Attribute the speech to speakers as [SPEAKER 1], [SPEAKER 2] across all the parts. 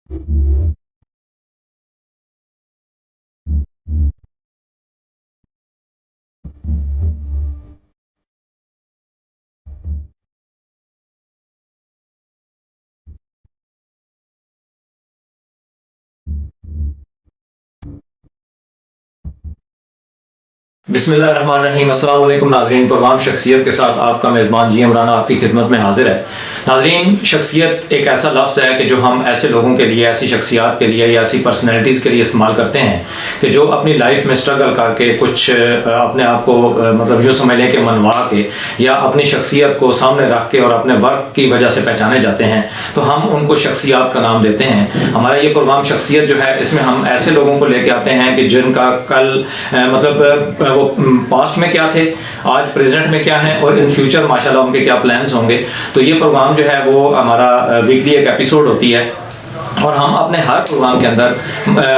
[SPEAKER 1] بسم اللہ الرحمن الرحیم۔ السلام علیکم ناظرین، پروام شخصیت کے ساتھ آپ کا میزبان جی عمران آپ کی خدمت میں حاضر ہے۔ ناظرین، شخصیت ایک ایسا لفظ ہے کہ جو ہم ایسے لوگوں کے لیے، ایسی شخصیات کے لیے یا ایسی پرسنالٹیز کے لیے استعمال کرتے ہیں کہ جو اپنی لائف میں اسٹرگل کر کے کچھ اپنے آپ کو مطلب جو سمجھ لیں کہ منوا کے یا اپنی شخصیت کو سامنے رکھ کے اور اپنے ورک کی وجہ سے پہچانے جاتے ہیں، تو ہم ان کو شخصیات کا نام دیتے ہیں۔ ہمارا یہ پروگرام شخصیت جو ہے، اس میں ہم ایسے لوگوں کو لے کے آتے ہیں کہ جن کا کل مطلب وہ پاسٹ میں کیا تھے، آج پریزنٹ میں کیا ہیں، اور ان فیوچر ماشاءاللہ ان کے کیا پلانز ہوں گے۔ تو یہ پروگرام جو ہے وہ ہمارا ویکلی ایک ایپیسوڈ ہوتی ہے، اور ہم اپنے ہر پروگرام کے اندر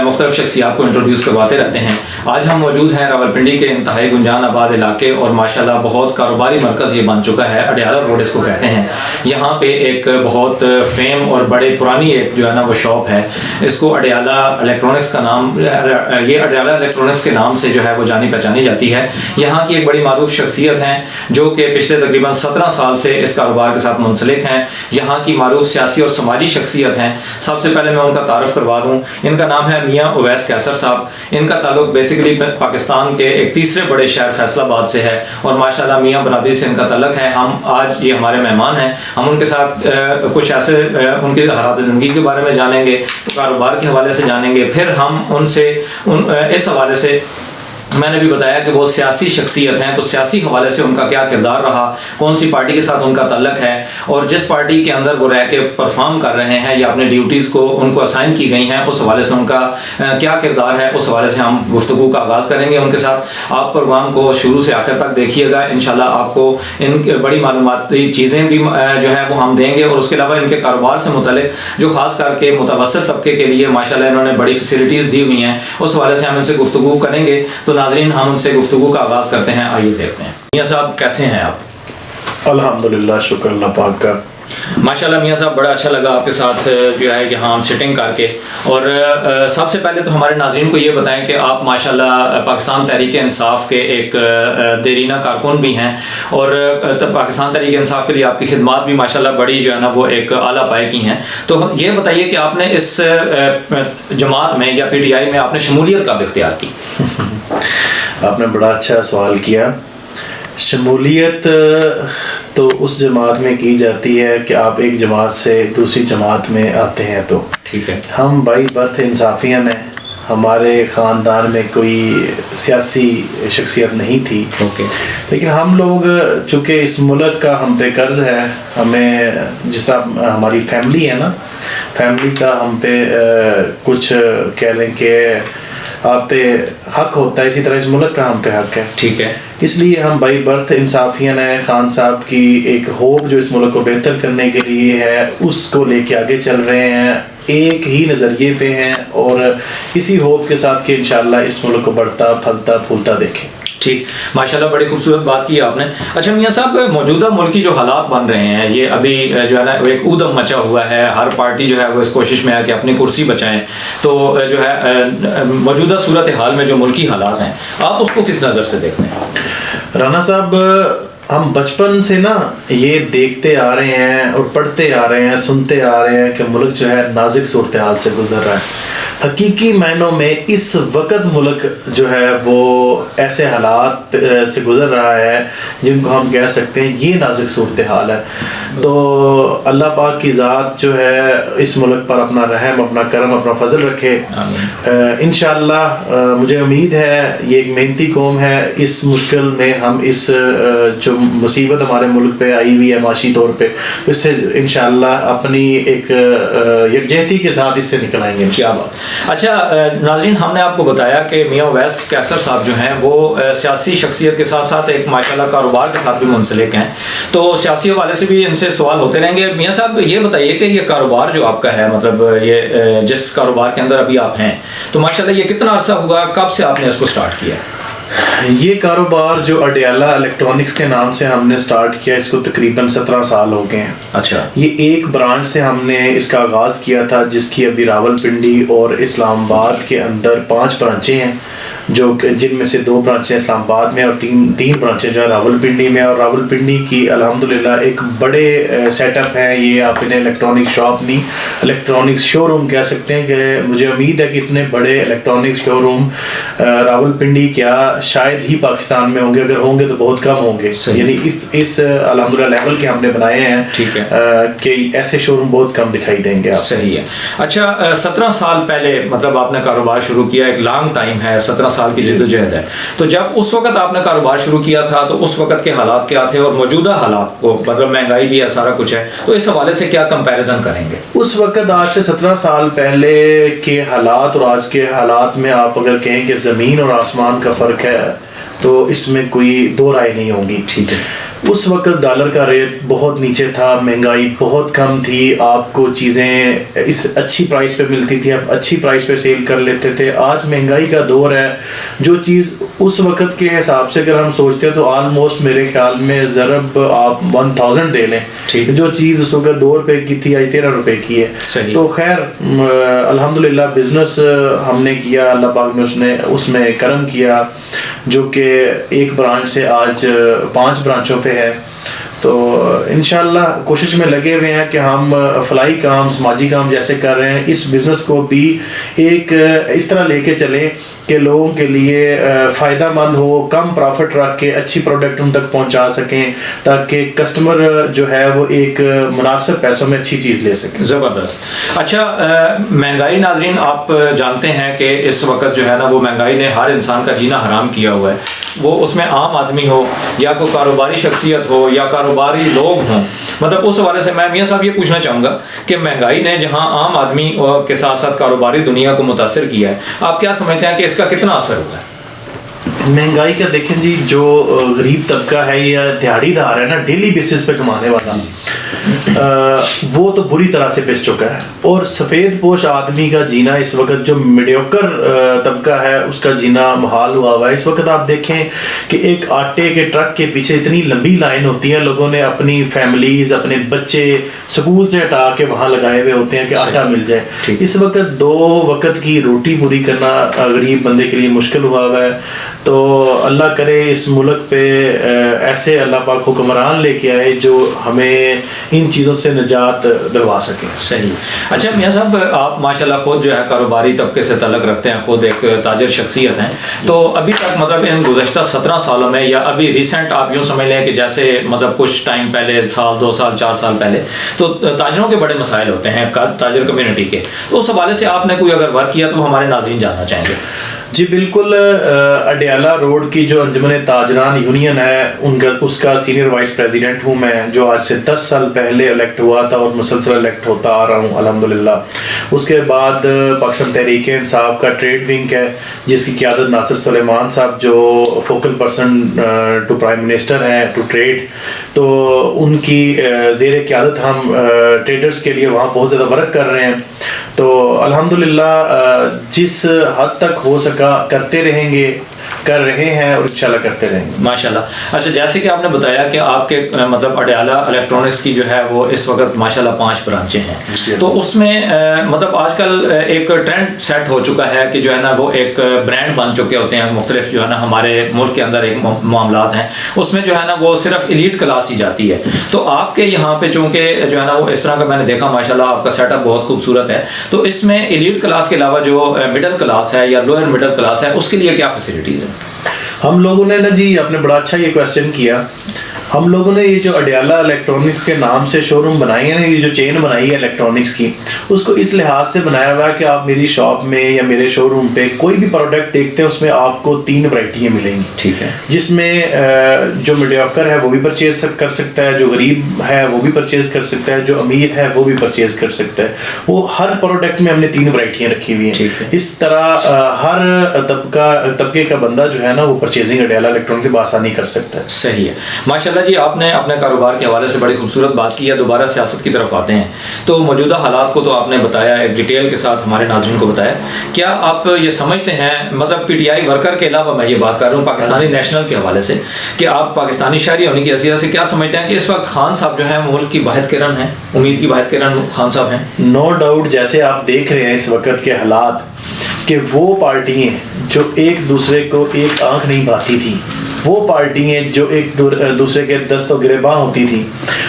[SPEAKER 1] مختلف شخصیات کو انٹروڈیوس کرواتے رہتے ہیں۔ آج ہم موجود ہیں راولپنڈی کے انتہائی گنجان آباد علاقے، اور ماشاءاللہ بہت کاروباری مرکز یہ بن چکا ہے، اڈیالہ روڈ اس کو کہتے ہیں۔ یہاں پہ ایک بہت فیم اور بڑے پرانی ایک جو ہے نا وہ شاپ ہے، اس کو اڈیالہ الیکٹرانکس کا نام، یہ اڈیالہ الیکٹرانکس کے نام سے جو ہے وہ جانی پہچانی جاتی ہے۔ یہاں کی ایک بڑی معروف شخصیت ہیں جو کہ پچھلے تقریباً 17 سال سے اس کاروبار کے ساتھ منسلک ہیں۔ یہاں کی معروف سیاسی اور سماجی شخصیت ہیں۔ سب سے پہلے میں ان کا تعارف کروا دوں، ان کا نام ہے میاں اویس کیسر صاحب۔ ان کا تعلق بیسیکلی پاکستان کے ایک تیسرے بڑے شہر فیصل آباد سے ہے، اور ماشاءاللہ میاں برادری سے ان کا تعلق ہے۔ ہم آج یہ ہمارے مہمان ہیں، ہم ان کے ساتھ کچھ ایسے ان کی حالات زندگی کے بارے میں جانیں گے، کاروبار کے حوالے سے جانیں گے، پھر ہم ان سے اس حوالے سے، میں نے بھی بتایا کہ وہ سیاسی شخصیت ہیں، تو سیاسی حوالے سے ان کا کیا کردار رہا، کون سی پارٹی کے ساتھ ان کا تعلق ہے، اور جس پارٹی کے اندر وہ رہ کے پرفارم کر رہے ہیں یا اپنے ڈیوٹیز کو ان کو اسائن کی گئی ہیں، اس حوالے سے ان کا کیا کردار ہے، اس حوالے سے ہم گفتگو کا آغاز کریں گے ان کے ساتھ۔ آپ پروگرام کو شروع سے آخر تک دیکھیے گا، انشاءاللہ آپ کو ان بڑی معلوماتی چیزیں بھی جو ہے وہ ہم دیں گے، اور اس کے علاوہ ان کے کاروبار سے متعلق جو خاص کر کے متوسط طبقے کے لیے ماشاءاللہ انہوں نے بڑی فیسلٹیز دی ہوئی ہیں، اس حوالے سے ہم ان سے گفتگو کریں گے۔ تو ناظرین، ہم ان سے گفتگو کا آغاز کرتے ہیں، آئیے دیکھتے ہیں۔ میاں صاحب کیسے ہیں آپ؟
[SPEAKER 2] الحمدللہ، شکر اللہ پاک کا۔
[SPEAKER 1] ماشاءاللہ میاں صاحب، بڑا اچھا لگا آپ کے ساتھ جو ہے یہاں ہم سٹنگ کر کے، اور سب سے پہلے تو ہمارے ناظرین کو یہ بتائیں کہ آپ ماشاءاللہ پاکستان تحریک انصاف کے ایک دیرینہ کارکن بھی ہیں، اور پاکستان تحریک انصاف کے لیے آپ کی خدمات بھی ماشاءاللہ بڑی جو ہے نا وہ ایک اعلیٰ پائے کی ہیں۔ تو یہ بتائیے کہ آپ نے اس جماعت میں یا پی ٹی آئی میں آپ نے شمولیت کب اختیار کی؟
[SPEAKER 2] آپ نے بڑا اچھا سوال کیا۔ شمولیت تو اس جماعت میں کی جاتی ہے کہ آپ ایک جماعت سے دوسری جماعت میں آتے ہیں، تو
[SPEAKER 1] ٹھیک ہے،
[SPEAKER 2] ہم بائی برتھ انصافیان ہیں، ہمارے خاندان میں کوئی سیاسی شخصیت نہیں تھی، لیکن ہم لوگ چونکہ اس ملک کا ہم پہ قرض ہے، ہمیں جس طرح ہماری فیملی ہے نا، فیملی کا ہم پہ کچھ کہہ لیں کہ آپ پہ حق ہوتا ہے، اسی طرح اس ملک کا ہم پہ حق ہے۔
[SPEAKER 1] ٹھیک ہے،
[SPEAKER 2] اس لیے ہم بائی برتھ انصافیان ہیں۔ خان صاحب کی ایک ہوپ جو اس ملک کو بہتر کرنے کے لیے ہے، اس کو لے کے آگے چل رہے ہیں، ایک ہی نظریے پہ ہیں، اور اسی ہوپ کے ساتھ کہ انشاءاللہ اس ملک کو بڑھتا پھلتا پھولتا دیکھیں۔
[SPEAKER 1] ٹھیک، ماشاءاللہ بڑی خوبصورت بات کی آپ نے۔ اچھا میاں صاحب، موجودہ ملکی جو حالات بن رہے ہیں، یہ ابھی جو ہے نا ایک اودم مچا ہوا ہے، ہر پارٹی جو ہے وہ اس کوشش میں ہے کہ اپنی کرسی بچائیں، تو جو ہے موجودہ صورتحال میں جو ملکی حالات ہیں، آپ اس کو کس نظر سے دیکھتے ہیں؟
[SPEAKER 2] رانا صاحب، ہم بچپن سے نا یہ دیکھتے آ رہے ہیں اور پڑھتے آ رہے ہیں، سنتے آ رہے ہیں کہ ملک جو ہے نازک صورتحال سے گزر رہا ہے۔ حقیقی معنوں میں اس وقت ملک جو ہے وہ ایسے حالات سے گزر رہا ہے جن کو ہم کہہ سکتے ہیں یہ نازک صورتحال ہے۔ تو اللہ پاک کی ذات جو ہے اس ملک پر اپنا رحم، اپنا کرم، اپنا فضل رکھے۔ انشاءاللہ مجھے امید ہے، یہ ایک محنتی قوم ہے، اس مشکل میں ہم اس جو مصیبت ہمارے ملک پہ آئی ہوئی ہے معاشی طور پہ، اس سے انشاءاللہ اپنی ایک یکجہتی کے ساتھ اس سے نکل آئیں گے۔
[SPEAKER 1] کیا بات۔ اچھا ناظرین، ہم نے آپ کو بتایا کہ میاں اویس کیسر صاحب جو ہیں وہ سیاسی شخصیت کے ساتھ ساتھ ایک ماشاءاللہ کاروبار کے ساتھ بھی منسلک ہیں، تو سیاسی حوالے سے بھی ان سے سوال ہوتے رہیں گے۔ میاں صاحب یہ بتائیے کہ یہ کاروبار جو آپ کا ہے، مطلب یہ جس کاروبار کے اندر ابھی آپ ہیں، تو ماشاءاللہ یہ کتنا عرصہ ہوا، کب سے آپ نے اس کو سٹارٹ کیا؟
[SPEAKER 2] یہ کاروبار جو اڈیالہ الیکٹرانکس کے نام سے ہم نے سٹارٹ کیا، اس کو تقریباً 17 سال ہو گئے ہیں.
[SPEAKER 1] اچھا.
[SPEAKER 2] یہ ایک برانچ سے ہم نے اس کا آغاز کیا تھا، جس کی ابھی راولپنڈی اور اسلام آباد کے اندر 5 برانچیں ہیں، جو جن میں سے 2 برانچیں اسلام آباد میں اور تین برانچیں جو ہے راولپنڈی میں. اور راولپنڈی کی الحمدللہ ایک بڑے سیٹ اپ ہیں. یہ آپ انہیں الیکٹرانک شاپ نہیں، الیکٹرانکس شو روم کہہ سکتے ہیں. کہ مجھے امید ہے کہ اتنے بڑے الیکٹرانکس شو روم راولپنڈی کیا شاید ہی پاکستان میں ہوں گے، اگر ہوں گے تو بہت کم ہوں گے. یعنی اس الحمدللہ لیول کے ہم نے بنائے ہیں. ٹھیک ہے. کہ ایسے شو روم بہت کم دکھائی دیں گے آپ.
[SPEAKER 1] صحیح ہے. اچھا 17 سال پہلے مطلب آپ نے کاروبار شروع کیا، ایک لانگ ٹائم ہے، 17 سال کی جد و جہد ہے. تو جب اس وقت آپ نے کاروبار شروع کیا تھا تو اس وقت کے حالات کیا تھے، اور موجودہ حالات کو مطلب مہنگائی بھی ہے، سارا کچھ ہے، تو اس حوالے سے کیا کمپیریزن کریں گے؟
[SPEAKER 2] اس وقت آج سے 17 سال پہلے کے حالات اور آج کے حالات میں آپ اگر کہیں کہ زمین اور آسمان کا فرق ہے تو اس میں کوئی دو رائے نہیں ہوں گی. ٹھیک ہے. اس وقت ڈالر کا ریٹ بہت نیچے تھا، مہنگائی بہت کم تھی، آپ کو چیزیں اس اچھی پرائس پہ ملتی تھی، آپ اچھی پرائس پہ سیل کر لیتے تھے. آج مہنگائی کا دور ہے. جو چیز اس وقت کے حساب سے اگر ہم سوچتے ہیں تو آلموسٹ میرے خیال میں ضرب آپ 1000 دے لیں. جو چیز اس وقت 2 روپے کی تھی آج 13 روپے کی ہے. تو خیر الحمدللہ بزنس ہم نے کیا، اللہ پاک نے اس میں کرم کیا، جو کہ ایک برانچ سے آج 5 برانچوں پہ ہے. تو انشاءاللہ کوشش میں لگے ہوئے ہیں کہ ہم فلاحی کام، سماجی کام جیسے کر رہے ہیں، اس بزنس کو بھی ایک اس طرح لے کے چلیں کہ لوگوں کے لیے فائدہ مند ہو، کم پرافٹ رکھ کے اچھی پروڈکٹ ان تک پہنچا سکیں، تاکہ کسٹمر جو ہے وہ ایک مناسب پیسوں میں اچھی چیز لے سکیں.
[SPEAKER 1] زبردست. اچھا مہنگائی ناظرین آپ جانتے ہیں کہ اس وقت جو ہے نا وہ مہنگائی نے ہر انسان کا جینا حرام کیا ہوا ہے. وہ اس میں عام آدمی ہو یا کوئی کاروباری شخصیت ہو یا کاروباری لوگ ہوں، مطلب اس حوالے سے میں میاں صاحب یہ پوچھنا چاہوں گا کہ مہنگائی نے جہاں عام آدمی کے ساتھ ساتھ کاروباری دنیا کو متاثر کیا ہے، آپ کیا سمجھتے ہیں کہ اس کا کتنا اثر ہوا ہے؟
[SPEAKER 2] مہنگائی کا دیکھیں جی، جو غریب طبقہ ہے یا دیہڑی دار ہے نا، ڈیلی بیسس پہ کمانے والا، وہ تو بری طرح سے پس چکا ہے. اور سفید پوش آدمی کا جینا اس وقت، جو میڈیوکر طبقہ ہے، اس کا جینا محال ہوا ہوا ہے. اس وقت آپ دیکھیں کہ ایک آٹے کے ٹرک کے پیچھے اتنی لمبی لائن ہوتی ہے، لوگوں نے اپنی فیملیز، اپنے بچے سکول سے ہٹا کے وہاں لگائے ہوئے ہوتے ہیں کہ آٹا مل جائے. اس وقت 2 وقت کی روٹی پوری کرنا غریب بندے کے لیے مشکل ہوا ہوا ہے. تو اللہ کرے اس ملک پہ ایسے اللہ پاک حکمران لے کے آئے جو ہمیں ان چیزوں سے نجات دلوا سکیں.
[SPEAKER 1] صحیح. اچھا میاں صاحب آپ ماشاءاللہ خود جو ہے کاروباری طبقے سے تعلق رکھتے ہیں، خود ایک تاجر شخصیت ہیں، تو ابھی تک مطلب ان گزشتہ 17 سالوں میں یا ابھی ریسنٹ آپ یوں سمجھ لیں کہ جیسے مطلب کچھ ٹائم پہلے، سال 2 سال 4 سال پہلے، تو تاجروں کے بڑے مسائل ہوتے ہیں تاجر کمیونٹی کے، تو اس حوالے سے آپ نے کوئی اگر ورک کیا تو ہمارے ناظرین جاننا چاہیں گے.
[SPEAKER 2] جی بالکل. اڈیالہ روڈ کی جو انجمن تاجران یونین ہے، اس کا سینئر وائس پریزیڈنٹ ہوں میں، جو آج سے 10 سال پہلے الیکٹ ہوا تھا اور مسلسل الیکٹ ہوتا آ رہا ہوں الحمدللہ. اس کے بعد پاکستان تحریک انصاف کا ٹریڈ ونگ ہے، جس کی قیادت ناصر سلیمان صاحب، جو focal person to prime minister ہیں ٹو ٹریڈ، تو ان کی زیر قیادت ہم ٹریڈرز کے لیے وہاں بہت زیادہ ورک کر رہے ہیں. تو الحمدللہ جس حد تک ہو سکا کرتے رہیں گے، کر رہے ہیں اور انشاءاللہ کرتے رہیں گے
[SPEAKER 1] ماشاءاللہ. اچھا جیسے کہ آپ نے بتایا کہ آپ کے مطلب اڈیالہ الیکٹرانکس کی جو ہے وہ اس وقت ماشاءاللہ 5 برانچیں ہیں، تو اس میں مطلب آج کل ایک ٹرینڈ سیٹ ہو چکا ہے کہ جو ہے نا وہ ایک برانڈ بن چکے ہوتے ہیں مختلف جو ہے نا ہمارے ملک کے اندر ایک معاملات ہیں، اس میں جو ہے نا وہ صرف ایلیٹ کلاس ہی جاتی ہے. تو آپ کے یہاں پہ چونکہ جو ہے نا وہ اس طرح کا میں نے دیکھا ماشاءاللہ آپ کا سیٹ اپ بہت خوبصورت ہے، تو اس میں ایلیٹ کلاس کے علاوہ جو مڈل کلاس ہے یا لوئر مڈل کلاس ہے، اس کے لیے کیا فیسلٹیز ہیں؟
[SPEAKER 2] ہم لوگوں نے نا جی، آپ نے بڑا اچھا یہ کویسچن کیا. ہم لوگوں نے یہ جو اڈیالہ الیکٹرانکس کے نام سے شو روم بنائی ہے نا، یہ جو چین بنائی ہے الیکٹرانکس کی، اس کو اس لحاظ سے بنایا ہوا ہے کہ آپ میری شاپ میں یا میرے شو روم پہ کوئی بھی پروڈکٹ دیکھتے ہیں، اس میں آپ کو 3 ورائٹیاں ملیں گی. ٹھیک ہے. جس میں جو میڈیوکر ہے وہ بھی پرچیز کر سکتا ہے، جو غریب ہے وہ بھی پرچیز کر سکتا ہے، جو امیر ہے وہ بھی پرچیز کر سکتا ہے. وہ ہر پروڈکٹ میں ہم نے 3 ورائٹیاں رکھی ہوئی ہیں. اس طرح ہر طبقے کا بندہ جو ہے نا وہ پرچیزنگ اڈیالہ الیکٹرانکس سے بآسانی کر سکتا ہے.
[SPEAKER 1] صحیح ہے ماشاءاللہ. ماشاءاللہ جی آپ نے اپنے کاروبار کے حوالے سے بڑی خوبصورت بات کی ہے. دوبارہ سیاست کی طرف آتے ہیں تو موجودہ حالات کو تو آپ نے بتایا ایک ڈیٹیل کے ساتھ ہمارے ناظرین کو بتایا. کیا آپ یہ سمجھتے ہیں مطلب پی ٹی آئی ورکر کے علاوہ میں یہ بات کر رہا ہوں پاکستانی نیشنل کے حوالے سے کہ آپ پاکستانی شہری ہونے کی حیثیت سے کیا سمجھتے ہیں کہ اس وقت خان صاحب جو ہیں ملک کی واحد کرن ہیں, امید کی واحد کرن خان صاحب ہیں؟
[SPEAKER 2] نو ڈاؤٹ جیسے آپ دیکھ رہے ہیں اس وقت کے حالات کہ وہ پارٹی ہیں جو ایک دوسرے کو ایک آنکھ نہیں بھاتی تھی, وہ پارٹی ہیں جو ایک دوسرے کے دست و گریباں ہوتی تھی,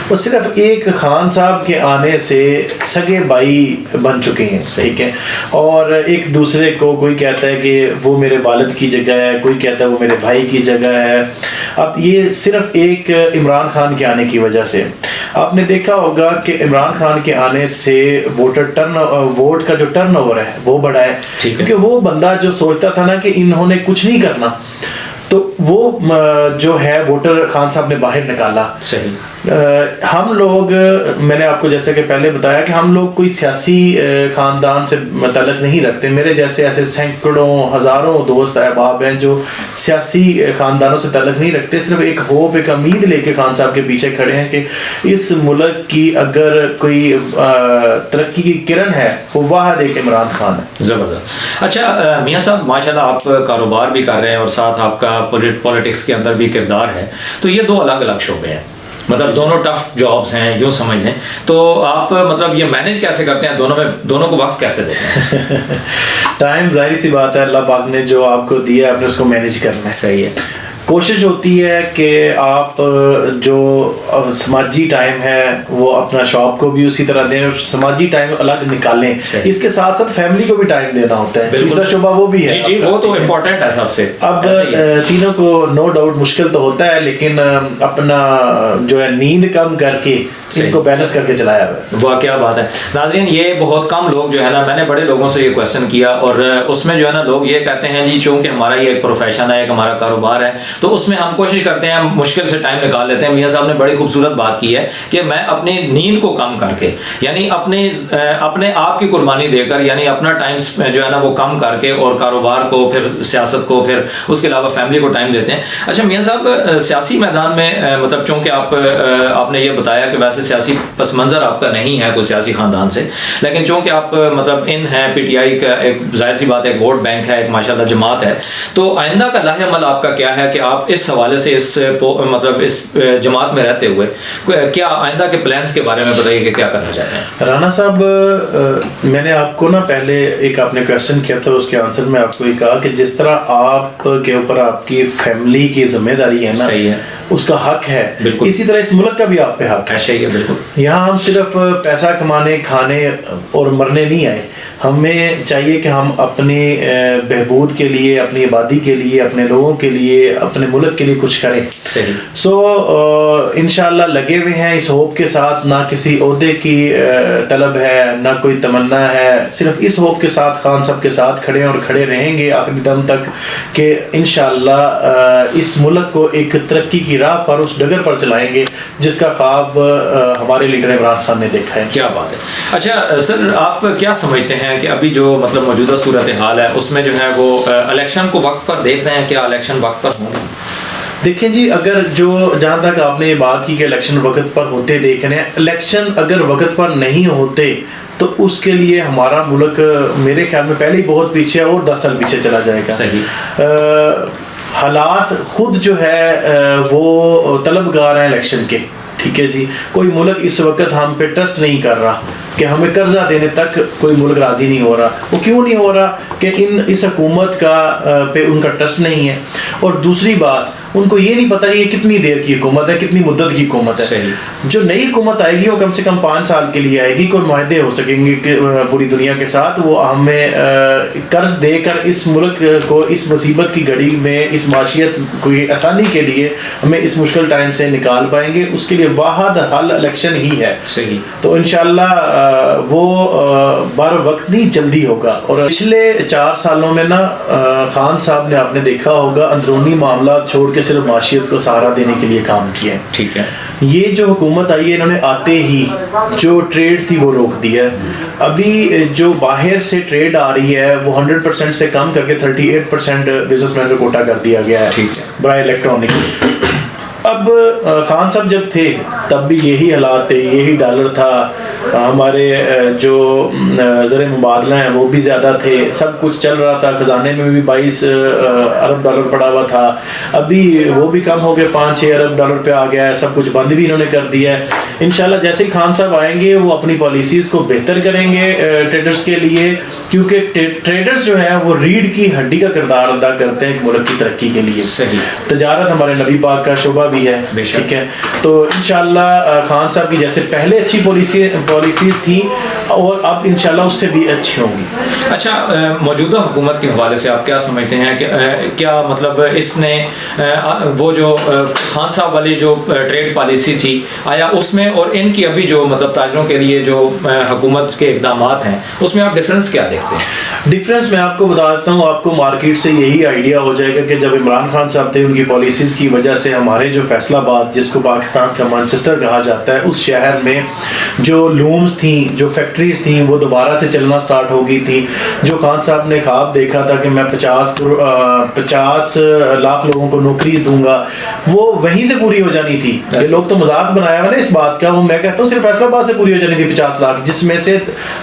[SPEAKER 2] وہ صرف ایک خان صاحب کے آنے سے سگے بھائی بن چکے ہیں, ٹھیک ہے, اور ایک دوسرے کو کوئی کہتا ہے کہ وہ میرے والد کی جگہ ہے, کوئی کہتا ہے وہ میرے بھائی کی جگہ ہے. اب یہ صرف ایک عمران خان کے آنے کی وجہ سے. آپ نے دیکھا ہوگا کہ عمران خان کے آنے سے ووٹ کا جو ٹرن اوور ہے وہ بڑھا ہے, کیونکہ وہ بندہ جو سوچتا تھا نا کہ انہوں نے کچھ نہیں کرنا, تو وہ جو ہے ووٹر خان صاحب نے باہر نکالا.
[SPEAKER 1] صحیح.
[SPEAKER 2] ہم لوگ, میں نے آپ کو جیسے کہ پہلے بتایا کہ ہم لوگ کوئی سیاسی خاندان سے تعلق نہیں رکھتے. میرے جیسے ایسے سینکڑوں ہزاروں دوست احباب ہیں جو سیاسی خاندانوں سے تعلق نہیں رکھتے, صرف ایک ہوپ ایک امید لے کے خان صاحب کے پیچھے کھڑے ہیں کہ اس ملک کی اگر کوئی ترقی کی کرن ہے وہ واحد ایک عمران خان ہے.
[SPEAKER 1] زبردست. اچھا میاں صاحب ماشاءاللہ آپ کاروبار بھی کر رہے ہیں اور ساتھ آپ کا پولیٹکس کے اندر بھی کردار ہے, تو یہ دو الگ الگ شعبے ہیں, مطلب دونوں ٹف جابس ہیں یوں سمجھ لیں, تو آپ مطلب یہ مینیج کیسے کرتے ہیں دونوں کو وقت کیسے دیتے ہیں؟
[SPEAKER 2] ٹائم ظاہر سی بات ہے اللہ پاک نے جو آپ کو دیا ہے آپ نے اس کو مینیج کرنا ہے.
[SPEAKER 1] صحیح ہے.
[SPEAKER 2] کوشش ہوتی ہے کہ آپ جو سماجی ٹائم ہے وہ اپنا شاپ کو بھی اسی طرح دیں, سماجی ٹائم الگ نکالیں, اس کے ساتھ ساتھ فیملی کو بھی ٹائم دینا ہوتا ہے. دوسرا شعبہ وہ بھی ہے,
[SPEAKER 1] جی وہ تو امپورٹنٹ ہے سب سے.
[SPEAKER 2] اب تینوں کو نو ڈاؤٹ مشکل تو ہوتا ہے, لیکن اپنا جو ہے نیند کم کر کے ان کو بیلنس کر کے چلایا ہے.
[SPEAKER 1] واہ کیا بات ہے. ناظرین یہ بہت کم لوگ جو ہے نا, میں نے بڑے لوگوں سے یہ کویشچن کیا اور اس میں جو ہے نا لوگ یہ کہتے ہیں جی چونکہ ہمارا یہ ایک پروفیشن ہے, ایک ہمارا کاروبار ہے, تو اس میں ہم کوشش کرتے ہیں, مشکل سے ٹائم نکال لیتے ہیں. میاں صاحب نے بڑی خوبصورت بات کی ہے کہ میں اپنی نیند کو کم کر کے, یعنی اپنے آپ کی قربانی دے کر, یعنی اپنا ٹائم جو ہے نا وہ کم کر کے اور کاروبار کو پھر سیاست کو پھر اس کے علاوہ فیملی کو ٹائم دیتے ہیں. اچھا میاں صاحب سیاسی میدان میں مطلب چونکہ آپ نے یہ بتایا کہ ویسے سیاسی پس منظر آپ کا نہیں ہے کوئی سیاسی خاندان سے, لیکن چونکہ آپ مطلب ان ہیں پی ٹی آئی کا ایک ظاہر سی بات ہے ایک ووٹ بینک ہے, ایک ماشاءاللہ جماعت ہے, تو آئندہ کا لاہ عمل آپ کا کیا ہے کہ آپ اس حوالے سے مطلب اس جماعت میں رہتے ہوئے کیا آئندہ کے پلانز کے بارے میں بتائیے کہ کیا کرنا چاہتے ہیں؟
[SPEAKER 2] رانا صاحب میں نے آپ کو نا پہلے ایک آپ نے کویشچن کیا تھا, اس کے آنسر میں آپ کو یہ کہا کہ جس طرح آپ کے اوپر آپ کی فیملی کی ذمہ داری ہے نا,
[SPEAKER 1] صحیح ہے,
[SPEAKER 2] اس کا حق ہے, اسی طرح اس ملک کا بھی آپ پہ حق ہے.
[SPEAKER 1] صحیح ہے بالکل.
[SPEAKER 2] یہاں ہم صرف پیسہ کمانے کھانے اور مرنے نہیں آئے, ہمیں چاہیے کہ ہم اپنی بہبود کے لیے, اپنی آبادی کے لیے, اپنے لوگوں کے لیے, اپنے ملک کے لیے کچھ کریں.
[SPEAKER 1] صحیح.
[SPEAKER 2] سو انشاءاللہ لگے ہوئے ہیں اس ہوپ کے ساتھ, نہ کسی عہدے کی طلب ہے نہ کوئی تمنا ہے, صرف اس ہوپ کے ساتھ خان صاحب کے ساتھ کھڑے اور کھڑے رہیں گے آخری دم تک کہ انشاءاللہ اس ملک کو ایک ترقی کی راہ پر, اس ڈگر پر چلائیں گے جس کا خواب ہمارے لیڈر عمران خان نے دیکھا ہے.
[SPEAKER 1] کیا بات ہے. اچھا سر آپ کیا سمجھتے ہیں کہ ابھی جو مطلب موجودہ صورتحال ہے اس میں جو ہے وہ الیکشن کو وقت پر دیکھ رہے ہیں, کیا الیکشن وقت پر ہوں گے؟
[SPEAKER 2] دیکھیں جی, اگر جو جہاں تک آپ نے یہ بات کی کہ الیکشن وقت پر ہوتے دیکھ رہے ہیں, الیکشن اگر وقت پر نہیں ہوتے تو اس کے لیے ہمارا ملک میرے خیال میں پہلے ہی بہت پیچھے ہے اور 10 سال پیچھے چلا جائے گا.
[SPEAKER 1] صحیح.
[SPEAKER 2] حالات خود جو ہے وہ طلبگار ہیں الیکشن کے, ٹھیک ہے جی. کوئی ملک اس وقت ہم پہ ٹرسٹ نہیں کر رہا کہ ہمیں قرضہ دینے تک کوئی ملک راضی نہیں ہو رہا. وہ کیوں نہیں ہو رہا؟ کہ اس حکومت کا پہ ان کا ٹرسٹ نہیں ہے, اور دوسری بات ان کو یہ نہیں پتا کہ یہ کتنی دیر کی حکومت ہے, کتنی مدت کی حکومت ہے.
[SPEAKER 1] صحیح.
[SPEAKER 2] جو نئی حکومت آئے گی وہ کم سے کم 5 سال کے لیے آئے گی, کوئی معاہدے ہو سکیں گے کہ پوری دنیا کے ساتھ وہ ہمیں قرض دے کر اس ملک کو اس مصیبت کی گھڑی میں, اس معاشیت کو آسانی کے لیے ہمیں اس مشکل ٹائم سے نکال پائیں گے. اس کے لیے واحد حل الیکشن ہی ہے.
[SPEAKER 1] صحیح.
[SPEAKER 2] تو انشاءاللہ وہ بر وقت نہیں جلدی ہوگا. اور پچھلے 4 سالوں میں نا خان صاحب نے آپ نے دیکھا ہوگا اندرونی معاملات چھوڑ کے صرف معاشیت کو سہارا دینے کے لیے کام کیا ہے.
[SPEAKER 1] ٹھیک ہے.
[SPEAKER 2] یہ جو حکومت آئی ہے انہوں نے آتے ہی جو ٹریڈ تھی وہ روک دی ہے. ابھی جو باہر سے ٹریڈ آ رہی ہے وہ 100% سے کم کر کے 38% بزنس مین کو کوٹا کر دیا گیا ہے.
[SPEAKER 1] ٹھیک ہے.
[SPEAKER 2] برائے الیکٹرانکس. اب خان صاحب جب تھے تب بھی یہی حالات تھے, یہی ڈالر تھا, ہمارے جو زر مبادلہ ہیں وہ بھی زیادہ تھے, سب کچھ چل رہا تھا, خزانے میں بھی 22 ارب ڈالر پڑا ہوا تھا. ابھی وہ بھی کم ہو کے 5-6 ارب ڈالر پہ آ گیا ہے, سب کچھ بند بھی انہوں نے کر دیا ہے. انشاءاللہ جیسے ہی خان صاحب آئیں گے وہ اپنی پالیسیز کو بہتر کریں گے ٹریڈرز کے لیے, کیونکہ ٹریڈرز جو ہیں وہ ریڑھ کی ہڈی کا کردار ادا کرتے ہیں ایک ملک کی ترقی کے لیے.
[SPEAKER 1] صحیح.
[SPEAKER 2] تجارت ہمارے نبی پاک کا شعبہ بھی ہے, ٹھیک ہے. تو انشاءاللہ خان صاحب کی جیسے پہلے اچھی پالیسیز تھیں اور اب انشاءاللہ اس سے بھی اچھی ہوں گی.
[SPEAKER 1] اچھا, موجودہ حکومت کے حوالے سے آپ کیا سمجھتے ہیں کہ کیا مطلب اس نے وہ جو خان صاحب والی جو ٹریڈ پالیسی تھی, آیا اس میں اور ان کی ابھی جو مطلب تاجروں کے لیے جو حکومت کے اقدامات ہیں اس میں آپ ڈفرینس کیا دیکھتے ہیں؟
[SPEAKER 2] ڈفرینس میں آپ کو بتا دیتا ہوں, آپ کو مارکیٹ سے یہی آئیڈیا ہو جائے گا کہ جب عمران خان صاحب تھے ان کی پالیسیز کی وجہ سے ہمارے جو فیصل آباد, جس کو پاکستان کا مانچسٹر کہا جاتا ہے, اس شہر میں جو لومز تھیں, جو فیکٹریز تھیں, وہ دوبارہ سے چلنا سٹارٹ ہو گئی تھی. جو خان صاحب نے خواب دیکھا تھا کہ میں 50 لاکھ لوگوں کو نوکری دوں گا, وہ وہیں سے پوری ہو جانی تھی. یہ لوگ تو مذاق بنایا ہوا نا اس بات کا, وہ میں کہتا ہوں صرف فیصل آباد سے پوری ہو جانی تھی 50 لاکھ, جس میں سے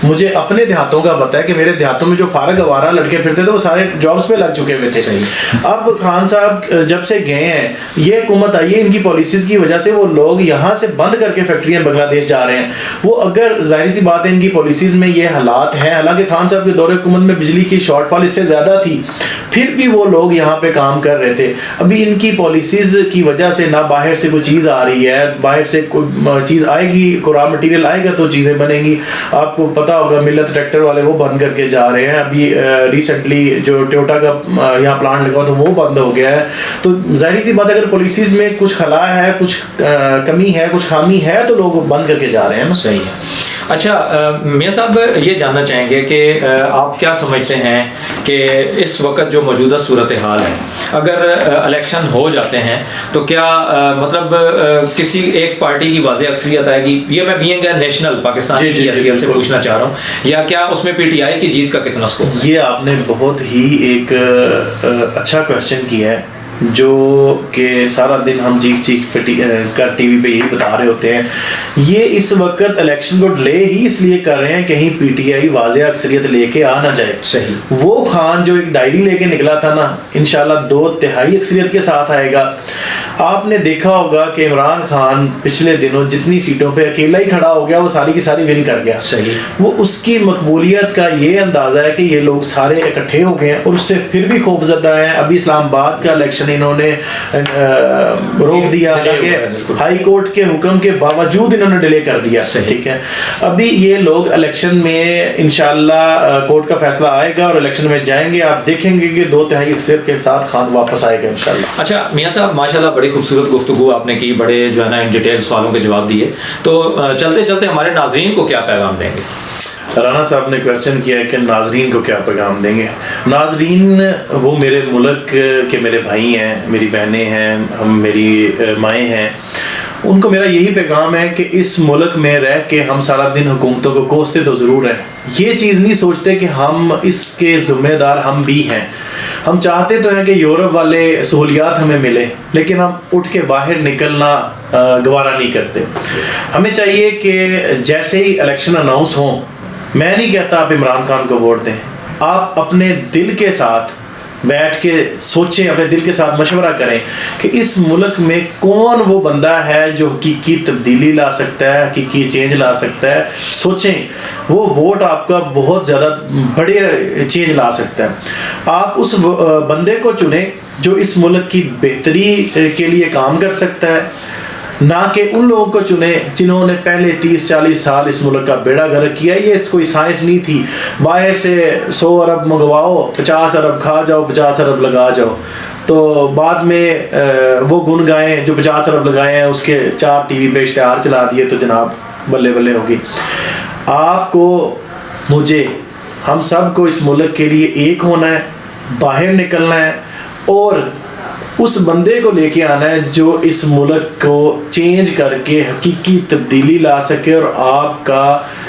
[SPEAKER 2] مجھے اپنے دیہاتوں کا پتہ ہے کہ میرے دیہاتوں میں جو فارغ آوارہ لڑکے پھرتے تھے وہ سارے جابس پہ لگ چکے ہوئے تھے. اب خان صاحب جب سے گئے ہیں, یہ حکومت آئی ہے, ان کی پالیسیز کی وجہ سے وہ لوگ یہاں سے بند کر کے فیکٹریاں بنگلہ دیش جا رہے ہیں. وہ اگر ظاہر سی بات ہے ان کی پالیسیز میں یہ حالات ہیں, حالانکہ خان صاحب کے دور حکومت میں بجلی کی شارٹ فال اس سے زیادہ تھی, پھر بھی وہ لوگ یہاں پہ کام کر رہے تھے. ابھی ان کی پالیسیز کی وجہ سے نہ باہر سے کوئی چیز آ رہی ہے, باہر سے کوئی چیز آئے گی, را مٹیریل آئے گا تو چیزیں بنیں گی. آپ کو پتا ہوگا ملت ٹریکٹر والے وہ بند کر کے جا رہے ہیں. ابھی ریسنٹلی جو ٹویوٹا کا یہاں پلانٹ لگا تو وہ بند ہو گیا ہے. تو ظاہری سی بات, اگر پالیسیز میں کچھ خلا ہے, کچھ کمی ہے, کچھ خامی ہے, تو لوگ بند کر کے جا رہے ہیں.
[SPEAKER 1] صحیح ہے. اچھا میاں صاحب, یہ جاننا چاہیں گے کہ آپ کیا سمجھتے ہیں کہ اس وقت جو موجودہ صورتحال ہے, اگر الیکشن ہو جاتے ہیں تو کیا مطلب کسی ایک پارٹی کی واضح اکثریت آئے گی؟ یہ میں بینگ نیشنل پاکستان کی حیثیت سے پوچھنا چاہ رہا ہوں, یا کیا اس میں پی ٹی آئی کی جیت کا کتنا اسکوپ؟
[SPEAKER 2] یہ آپ نے بہت ہی ایک اچھا کوشچن کیا ہے, جو کہ سارا دن ہم چیخ کر ٹی وی پہ یہی بتا رہے ہوتے ہیں. یہ اس وقت الیکشن کو ڈیلے ہی اس لیے کر رہے ہیں کہیں پی ٹی آئی واضح اکثریت لے کے آ نہ جائے.
[SPEAKER 1] صحیح.
[SPEAKER 2] وہ خان جو ایک ڈائری لے کے نکلا تھا نا, انشاءاللہ 2/3 اکثریت کے ساتھ آئے گا. آپ نے دیکھا ہوگا کہ عمران خان پچھلے دنوں جتنی سیٹوں پہ اکیلا ہی کھڑا ہو گیا, وہ ساری کی ساری ون کر گیا.
[SPEAKER 1] صحیح.
[SPEAKER 2] وہ اس کی مقبولیت کا یہ اندازہ ہے کہ یہ لوگ سارے اکٹھے ہو گئے ہیں اور اس سے پھر بھی خوف زدہ ہیں. ابھی اسلام آباد کا الیکشن انہوں نے روک دیا, کہ ہائی کورٹ کے حکم کے باوجود انہوں نے ڈیلے کر دیا. ٹھیک ہے, ابھی یہ لوگ الیکشن میں انشاءاللہ کورٹ کا فیصلہ آئے گا اور الیکشن میں جائیں گے, آپ دیکھیں گے کہ 2/3 اکثریت کے ساتھ خان واپس آئے گا انشاءاللہ.
[SPEAKER 1] اچھا میاں صاحب, ماشاءاللہ بڑی خوبصورت گفتگو آپ نے کی, بڑے جو ہے نا ان ڈیٹیل سوالوں کے جواب دیے. تو چلتے چلتے ہمارے ناظرین کو کیا پیغام دیں گے؟
[SPEAKER 2] رانا صاحب نے کویسچن کیا ہے کہ ناظرین کو کیا پیغام دیں گے. ناظرین وہ میرے ملک کے میرے بھائی ہیں, میری بہنیں ہیں, ہم میری مائیں ہیں. ان کو میرا یہی پیغام ہے کہ اس ملک میں رہ کے ہم سارا دن حکومتوں کو کوستے تو ضرور ہیں, یہ چیز نہیں سوچتے کہ ہم اس کے ذمہ دار ہم بھی ہیں. ہم چاہتے تو ہیں کہ یورپ والے سہولیات ہمیں ملے, لیکن ہم اٹھ کے باہر نکلنا گوارا نہیں کرتے. ہمیں چاہیے کہ جیسے ہی الیکشن اناؤنس ہوں, میں نہیں کہتا آپ عمران خان کو ووٹ دیں, آپ اپنے دل کے ساتھ بیٹھ کے سوچیں, اپنے دل کے ساتھ مشورہ کریں کہ اس ملک میں کون وہ بندہ ہے جو حقیقی تبدیلی لا سکتا ہے, حقیقی چینج لا سکتا ہے. سوچیں, وہ ووٹ آپ کا بہت زیادہ بڑے چینج لا سکتا ہے. آپ اس بندے کو چنیں جو اس ملک کی بہتری کے لیے کام کر سکتا ہے, نہ کہ ان لوگوں کو چنے جنہوں نے پہلے 30-40 سال اس ملک کا بیڑا غرق کیا. یہ کوئی سائنس نہیں تھی, باہر سے 100 ارب منگواؤ, 50 ارب کھا جاؤ, 50 ارب لگا جاؤ, تو بعد میں وہ گن گائیں جو 50 ارب لگائے ہیں اس کے 4 ٹی وی پہ اشتہار چلا دیے تو جناب بلے بلے ہوگی. آپ کو, مجھے, ہم سب کو اس ملک کے لیے ایک ہونا ہے, باہر نکلنا ہے اور اس بندے کو لے کے آنا ہے جو اس ملک کو چینج کر کے حقیقی تبدیلی لا سکے اور آپ کا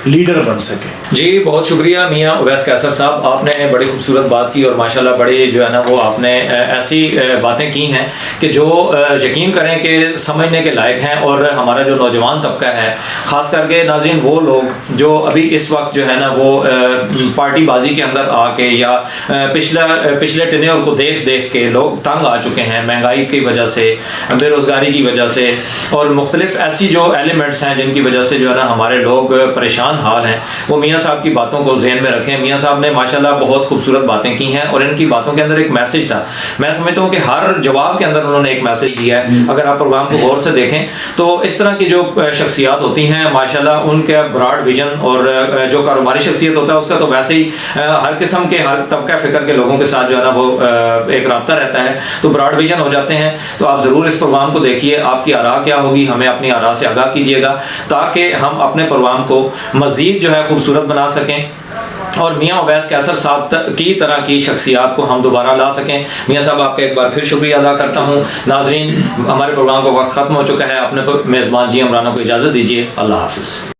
[SPEAKER 2] لیڈر بن سکے.
[SPEAKER 1] جی بہت شکریہ میاں اویس قیصر صاحب، آپ نے بڑی خوبصورت بات کی اور ماشاءاللہ بڑی جو ہے نا وہ آپ نے ایسی باتیں کی ہیں کہ جو یقین کریں کہ سمجھنے کے لائق ہیں. اور ہمارا جو نوجوان طبقہ ہے خاص کر کے ناظرین وہ لوگ جو ابھی اس وقت جو ہے نا وہ پارٹی بازی کے اندر آ کے یا پچھلے ٹینیور کو دیکھ کے لوگ تنگ آ چکے ہیں مہنگائی کی وجہ سے، بے روزگاری کی وجہ سے اور مختلف ایسی جو ایلیمنٹس ہیں جن کی وجہ سے جو ہے نا ہمارے لوگ پریشان حال ہیں، وہ میاں صاحب کی باتوں کو ذہن میں رکھیں. میاں صاحب نے ماشاءاللہ بہت خوبصورت باتیں کی ہیں اور ان کی باتوں کے اندر ایک میسج تھا. میں سمجھتا ہوں کہ ہر جواب کے اندر انہوں نے ایک میسج دیا ہے. اگر آپ پروگرام کو غور سے دیکھیں تو اس طرح کی جو شخصیات ہوتی ہیں ماشاءاللہ ان کا براڈ ویژن، اور جو کاروباری شخصیت ہوتا ہے اس کا تو ویسے ہی ہر قسم کے ہر طبقہ فکر کے لوگوں کے ساتھ جو ہے نا وہ ایک رابطہ رہتا ہے، تو براڈ ویژن ہو جاتے ہیں. تو آپ ضرور اس پروگرام کو دیکھیے، آپ کی آراء کیا ہوگی ہمیں اپنی آراء سے آگاہ کیجیے گا تاکہ ہم اپنے پروگرام کو مزید جو ہے خوبصورت بنا سکیں اور میاں اویس قیصر صاحب کی طرح کی شخصیات کو ہم دوبارہ لا سکیں. میاں صاحب آپ کا ایک بار پھر شکریہ ادا کرتا ہوں. ناظرین ہمارے پروگرام کا وقت ختم ہو چکا ہے، اپنے میزبان جی عمرانہ کو اجازت دیجیے. اللہ حافظ.